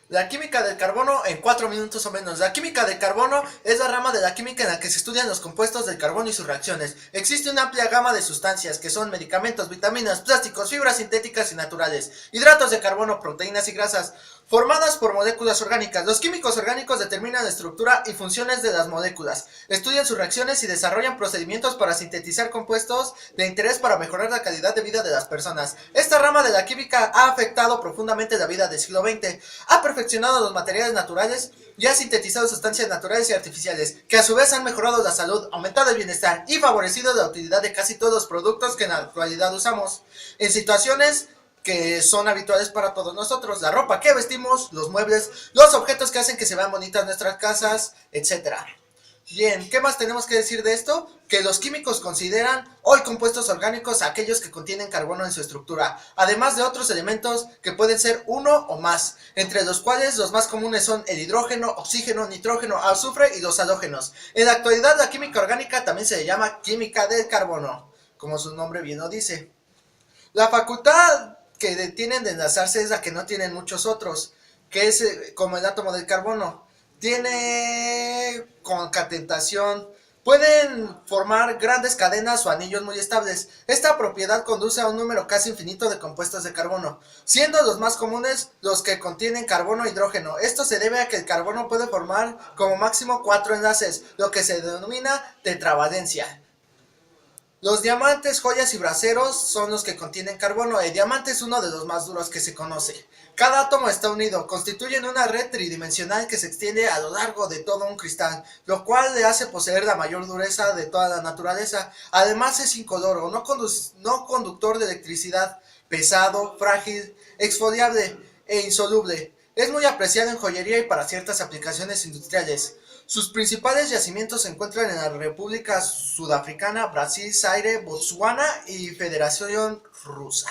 La química del carbono en 4 minutos o menos. La química del carbono es la rama de la química en la que se estudian los compuestos del carbono y sus reacciones. Existe una amplia gama de sustancias que son medicamentos, vitaminas, plásticos, fibras sintéticas y naturales, hidratos de carbono, proteínas y grasas, formadas por moléculas orgánicas. Los químicos orgánicos determinan la estructura y funciones de las moléculas, estudian sus reacciones y desarrollan procedimientos para sintetizar compuestos de interés para mejorar la calidad de vida de las personas. Esta rama de la química ha afectado profundamente la vida del siglo XX. Ha perfeccionado los materiales naturales y ha sintetizado sustancias naturales y artificiales, que a su vez han mejorado la salud, aumentado el bienestar y favorecido la utilidad de casi todos los productos que en la actualidad usamos. En situaciones que son habituales para todos nosotros, la ropa que vestimos, los muebles, los objetos que hacen que se vean bonitas nuestras casas, etcétera. Bien, ¿qué más tenemos que decir de esto? Que los químicos consideran hoy compuestos orgánicos aquellos que contienen carbono en su estructura, además de otros elementos que pueden ser uno o más, entre los cuales los más comunes son el hidrógeno, oxígeno, nitrógeno, azufre y los halógenos. En la actualidad la química orgánica también se le llama química del carbono, como su nombre bien lo dice. La facultad que tienen de enlazarse es la que no tienen muchos otros, que es como el átomo del carbono. Tiene concatenación, pueden formar grandes cadenas o anillos muy estables. Esta propiedad conduce a un número casi infinito de compuestos de carbono, siendo los más comunes los que contienen carbono e hidrógeno. Esto se debe a que el carbono puede formar como máximo 4 enlaces, lo que se denomina tetravalencia. Los diamantes, joyas y braseros son los que contienen carbono. El diamante es uno de los más duros que se conoce. Cada átomo está unido, constituyen una red tridimensional que se extiende a lo largo de todo un cristal, lo cual le hace poseer la mayor dureza de toda la naturaleza. Además es incoloro, no conductor de electricidad, pesado, frágil, exfoliable e insoluble. Es muy apreciado en joyería y para ciertas aplicaciones industriales. Sus principales yacimientos se encuentran en la República Sudafricana, Brasil, Zaire, Botswana y Federación Rusa.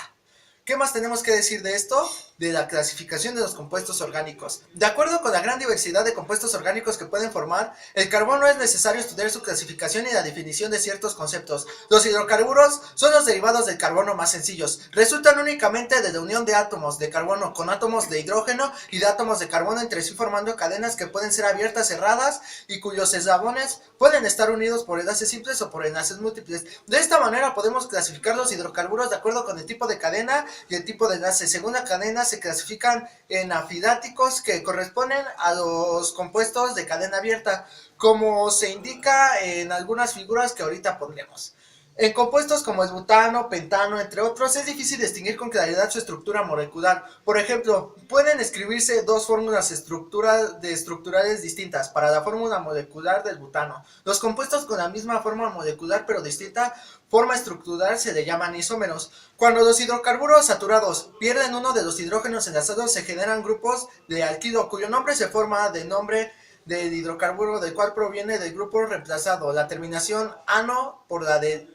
¿Qué más tenemos que decir de esto? De la clasificación de los compuestos orgánicos. De acuerdo con la gran diversidad de compuestos orgánicos que pueden formar, el carbono es necesario estudiar su clasificación y la definición de ciertos conceptos. Los hidrocarburos son los derivados del carbono más sencillos. Resultan únicamente de la unión de átomos de carbono con átomos de hidrógeno y de átomos de carbono entre sí, formando cadenas que pueden ser abiertas, cerradas y cuyos eslabones pueden estar unidos por enlaces simples o por enlaces múltiples. De esta manera podemos clasificar los hidrocarburos de acuerdo con el tipo de cadena y el tipo de enlace. Según la cadena se clasifican en afidáticos, que corresponden a los compuestos de cadena abierta, como se indica en algunas figuras que ahorita pondremos. En compuestos como el butano, pentano, entre otros, es difícil distinguir con claridad su estructura molecular. Por ejemplo, pueden escribirse dos fórmulas estructurales distintas para la fórmula molecular del butano. Los compuestos con la misma forma molecular pero distinta forma estructural se le llaman isómeros. Cuando los hidrocarburos saturados pierden uno de los hidrógenos enlazados, se generan grupos de alquilo, cuyo nombre se forma del nombre del hidrocarburo, del cual proviene del grupo reemplazado, la terminación ano por la de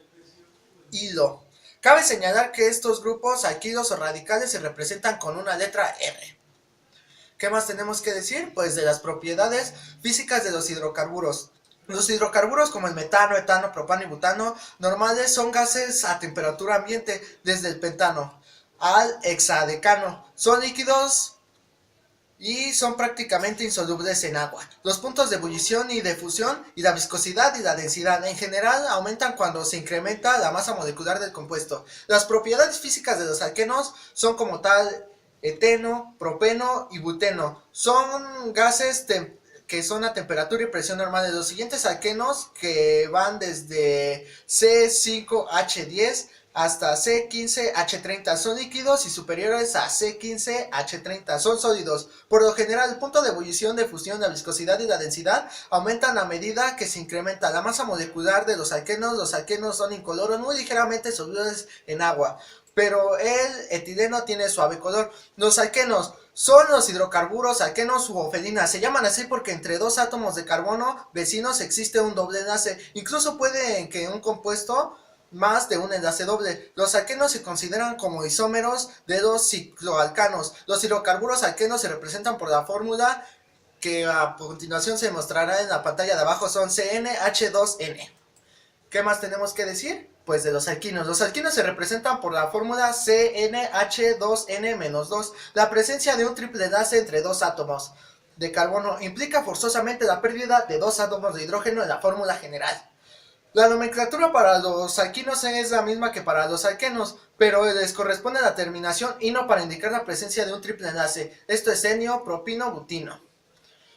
hilo. Cabe señalar que estos grupos alquilos o radicales se representan con una letra R. ¿Qué más tenemos que decir? Pues de las propiedades físicas de los hidrocarburos. Los hidrocarburos como el metano, etano, propano y butano normales son gases a temperatura ambiente, desde el pentano al hexadecano. Son líquidos y son prácticamente insolubles en agua. Los puntos de ebullición y de fusión y la viscosidad y la densidad en general aumentan cuando se incrementa la masa molecular del compuesto. Las propiedades físicas de los alquenos son como tal eteno, propeno y buteno. Son gases que son a temperatura y presión normales. Los siguientes alquenos, que van desde C5H10 hasta C15H30, son líquidos, y superiores a C15H30 son sólidos. Por lo general, el punto de ebullición, de fusión, la viscosidad y la densidad aumentan a medida que se incrementa la masa molecular de los alquenos. Los alquenos son incoloros, muy ligeramente solubles en agua, pero el etileno tiene suave color. Los alquenos son los hidrocarburos alquenos u ofelinas. Se llaman así porque entre dos átomos de carbono vecinos existe un doble enlace. Incluso puede que un compuesto más de un enlace doble. Los alquenos se consideran como isómeros de los cicloalcanos. Los hidrocarburos alquenos se representan por la fórmula que a continuación se mostrará en la pantalla de abajo. Son CnH2n. ¿Qué más tenemos que decir? Pues de los alquinos. Los alquinos se representan por la fórmula CnH2n-2. La presencia de un triple enlace entre dos átomos de carbono implica forzosamente la pérdida de dos átomos de hidrógeno en la fórmula general. La nomenclatura para los alquinos es la misma que para los alquenos, pero les corresponde la terminación ino para indicar la presencia de un triple enlace. Esto es enio, propino, butino.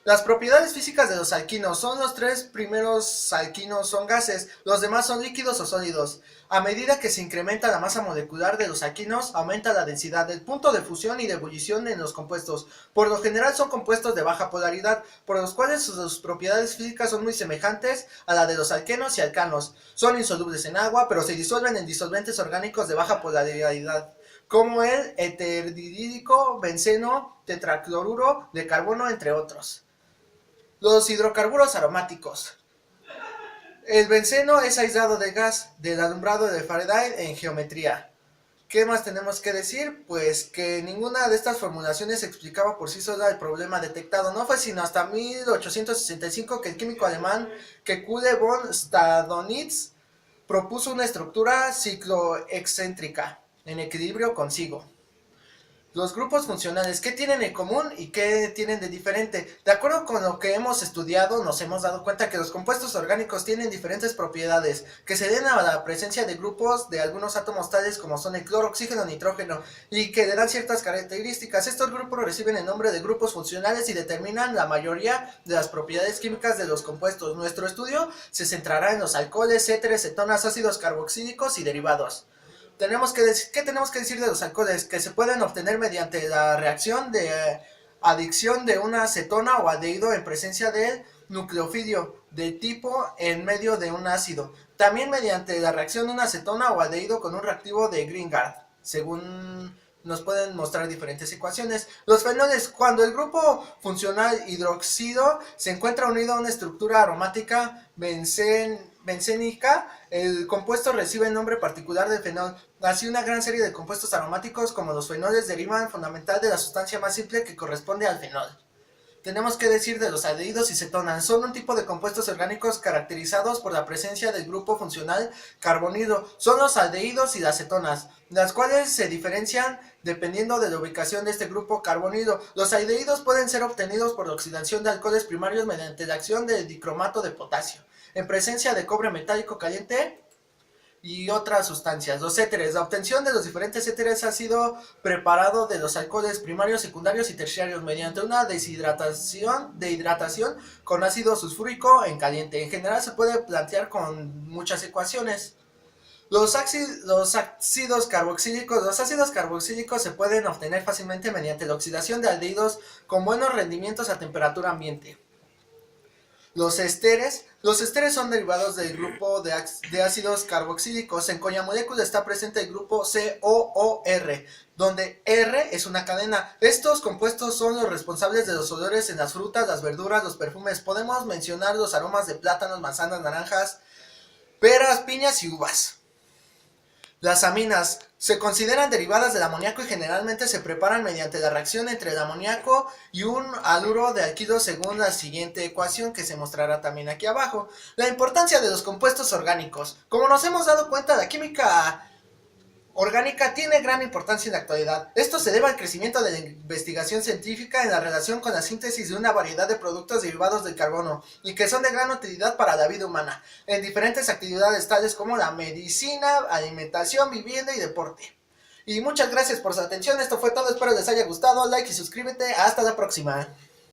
Las propiedades físicas de los alquinos son los tres primeros alquinos son gases, los demás son líquidos o sólidos. A medida que se incrementa la masa molecular de los alquinos, aumenta la densidad del punto de fusión y de ebullición en los compuestos. Por lo general son compuestos de baja polaridad, por los cuales sus propiedades físicas son muy semejantes a la de los alquenos y alcanos. Son insolubles en agua, pero se disuelven en disolventes orgánicos de baja polaridad, como el eterdidídico, benceno, tetracloruro de carbono, entre otros. Los hidrocarburos aromáticos. El benceno es aislado del gas del alumbrado de Faraday en geometría. ¿Qué más tenemos que decir? Pues que ninguna de estas formulaciones explicaba por sí sola el problema detectado. No fue sino hasta 1865 que el químico alemán Kekulé von Stadonitz propuso una estructura cicloexcéntrica en equilibrio consigo. Los grupos funcionales, ¿qué tienen en común y qué tienen de diferente? De acuerdo con lo que hemos estudiado, nos hemos dado cuenta que los compuestos orgánicos tienen diferentes propiedades, que se deben a la presencia de grupos de algunos átomos tales como son el cloro, oxígeno, nitrógeno, y que le dan ciertas características. Estos grupos reciben el nombre de grupos funcionales y determinan la mayoría de las propiedades químicas de los compuestos. Nuestro estudio se centrará en los alcoholes, éteres, cetonas, ácidos carboxílicos y derivados. ¿Qué tenemos que decir de los alcoholes? Que se pueden obtener mediante la reacción de adición de una cetona o aldehído en presencia del nucleofidio de tipo en medio de un ácido. También mediante la reacción de una cetona o aldehído con un reactivo de Grignard, según nos pueden mostrar diferentes ecuaciones. Los fenoles, cuando el grupo funcional hidroxido se encuentra unido a una estructura aromática bencénica, el compuesto recibe el nombre particular de fenol. Así, una gran serie de compuestos aromáticos como los fenoles derivan fundamental de la sustancia más simple que corresponde al fenol. Tenemos que decir de los aldehídos y cetonas. Son un tipo de compuestos orgánicos caracterizados por la presencia del grupo funcional carbonido. Son los aldehídos y las cetonas, las cuales se diferencian dependiendo de la ubicación de este grupo carbonido. Los aldehídos pueden ser obtenidos por la oxidación de alcoholes primarios mediante la acción del dicromato de potasio, en presencia de cobre metálico caliente y otras sustancias. Los éteres. La obtención de los diferentes éteres ha sido preparado de los alcoholes primarios, secundarios y terciarios mediante una deshidratación con ácido sulfúrico en caliente. En general se puede plantear con muchas ecuaciones. Los ácidos carboxílicos. Los ácidos carboxílicos se pueden obtener fácilmente mediante la oxidación de aldehídos con buenos rendimientos a temperatura ambiente. Los esteres son derivados del grupo de ácidos carboxílicos, en cuya molécula está presente el grupo COOR, donde R es una cadena. Estos compuestos son los responsables de los olores en las frutas, las verduras, los perfumes. Podemos mencionar los aromas de plátanos, manzanas, naranjas, peras, piñas y uvas. Las aminas se consideran derivadas del amoníaco y generalmente se preparan mediante la reacción entre el amoníaco y un haluro de alquilos según la siguiente ecuación que se mostrará también aquí abajo. La importancia de los compuestos orgánicos. Como nos hemos dado cuenta, la química orgánica tiene gran importancia en la actualidad. Esto se debe al crecimiento de la investigación científica en la relación con la síntesis de una variedad de productos derivados del carbono y que son de gran utilidad para la vida humana, en diferentes actividades tales como la medicina, alimentación, vivienda y deporte. Y muchas gracias por su atención. Esto fue todo, espero les haya gustado. Like y suscríbete. Hasta la próxima.